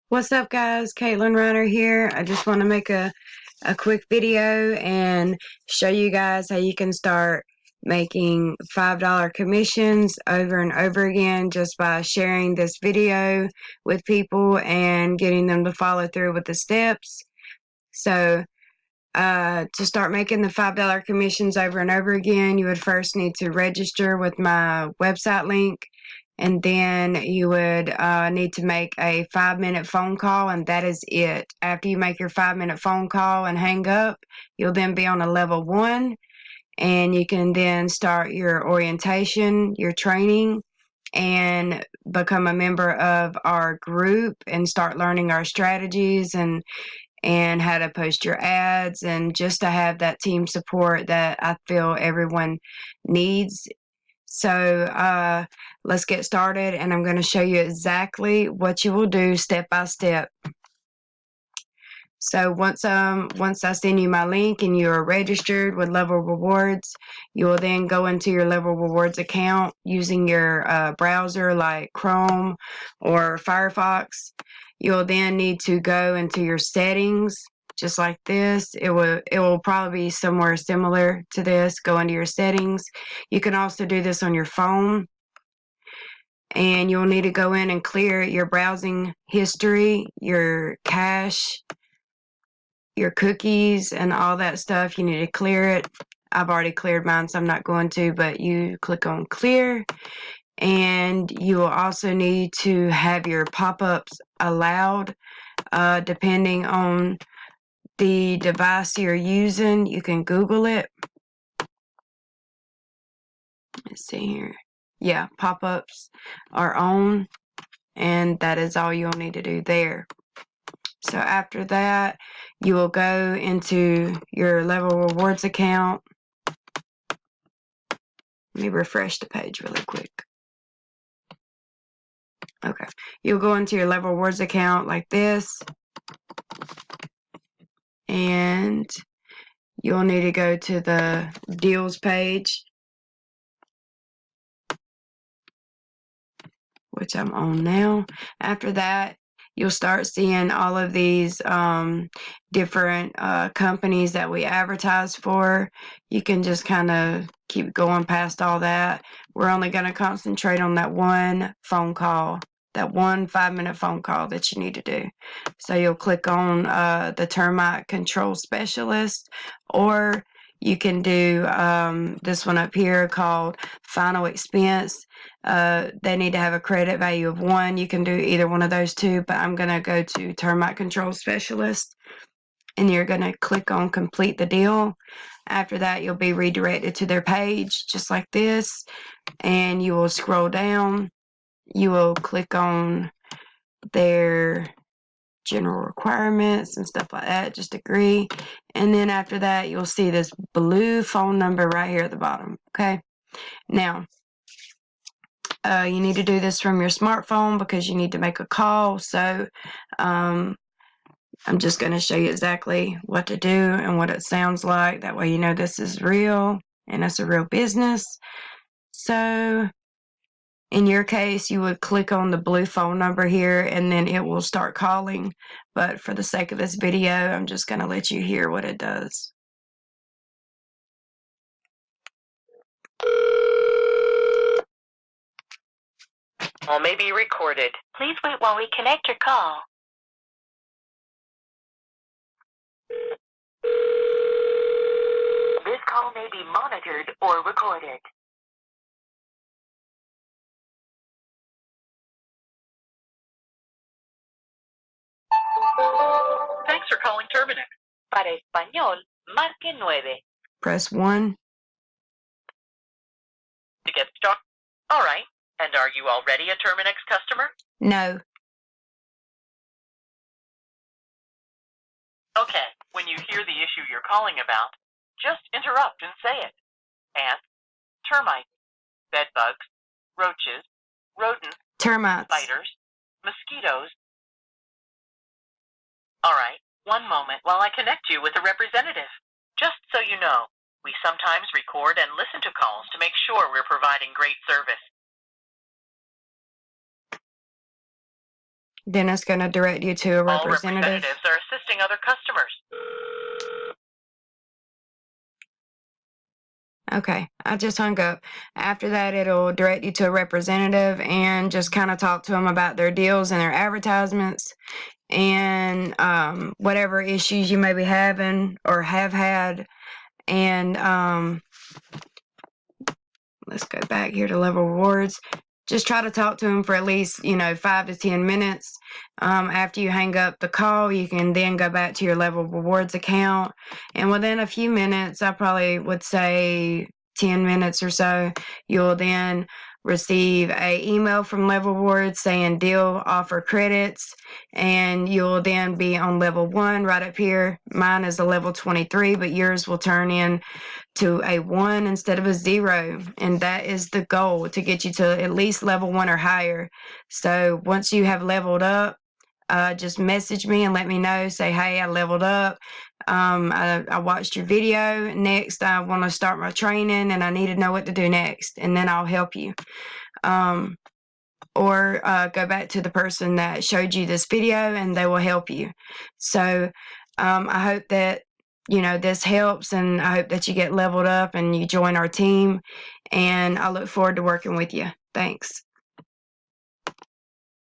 What's up, guys? Caitlin Reiner here. I just want to make a quick video and show you guys how you can start making $5 commissions over and over again just by sharing this video with people and getting them to follow through with the steps. So to start making the $5 commissions over and over again, you would first need to register with my website link. And then you would need to make a 5-minute phone call, and that is it. After you make your 5-minute phone call and hang up, you'll then be on a level 1, and you can then start your orientation, your training, and become a member of our group and start learning our strategies and how to post your ads, and just to have that team support that I feel everyone needs. So let's get started, and I'm going to show you exactly what you will do step by step. So once I send you my link and you are registered with Level Rewards, you will then go into your Level Rewards account using your browser like Chrome or Firefox. You'll then need to go into your settings just like this. It will probably be somewhere similar to this. Go into your settings. You can also do this on your phone, and you'll need to go in and clear your browsing history, your cache, your cookies, and all that stuff. You need to clear it. I've already cleared mine, so I'm not going to, but you click on clear. And you will also need to have your pop-ups allowed, depending on the device you're using. You can Google it. Let's see here. Yeah, pop-ups are on, and that is all you'll need to do there. So after that, you will go into your Level Rewards account. Let me refresh the page really quick. Okay, you'll go into your Level Rewards account like this, and you'll need to go to the deals page, which I'm on now. After that, you'll start seeing all of these different companies that we advertise for. You can just kind of keep going past all that. We're only going to concentrate on that one phone call, that one 5-minute phone call that you need to do. So you'll click on the termite control specialist, or you can do this one up here called final expense. They need to have a credit value of 1. You can do either one of those two, but I'm going to go to termite control specialist, and you're going to click on complete the deal. After that, you'll be redirected to their page just like this, and you will scroll down. You will click on their general requirements and stuff like that. Just agree, and then after that, you'll see this blue phone number right here at the bottom. Okay, now you need to do this from your smartphone because you need to make a call. So I'm just going to show you exactly what to do and what it sounds like. That way you know this is real and it's a real business. So in your case, you would click on the blue phone number here, and then it will start calling. But for the sake of this video, I'm just going to let you hear what it does. Call may be recorded. Please wait while we connect your call. This call may be monitored or recorded. Thanks for calling Terminix. Para español, marque 9. Press 1. To get started. All right. And are you already a Terminix customer? No. Okay. When you hear the issue you're calling about, just interrupt and say it. Ants, termites, bedbugs, roaches, rodents, Termites. spiders, mosquitoes. All right. One moment while I connect you with a representative. Just so you know, we sometimes record and listen to calls to make sure we're providing great service. Then it's going to direct you to a All representative. representatives are assisting other customers. Okay, I just hung up. After that, it'll direct you to a representative and just kind of talk to them about their deals and their advertisements and whatever issues you may be having or have had. And let's go back here to level rewards. Just try to talk to them for at least 5 to 10 minutes. After you hang up the call, you can then go back to your level rewards account, and within a few minutes, I probably would say 10 minutes or so, you'll then receive a email from level rewards saying deal offer credits, and you'll then be on level 1 right up here. Mine is a level 23, but yours will turn in to a 1 instead of a 0, and that is the goal, to get you to at least level 1 or higher. So once you have leveled up, just message me and let me know. Say, hey, I leveled up. I watched your video. Next, I want to start my training and I need to know what to do next, and then I'll help you. Or go back to the person that showed you this video and they will help you. So I hope that this helps, and I hope that you get leveled up and you join our team, and I look forward to working with you. Thanks.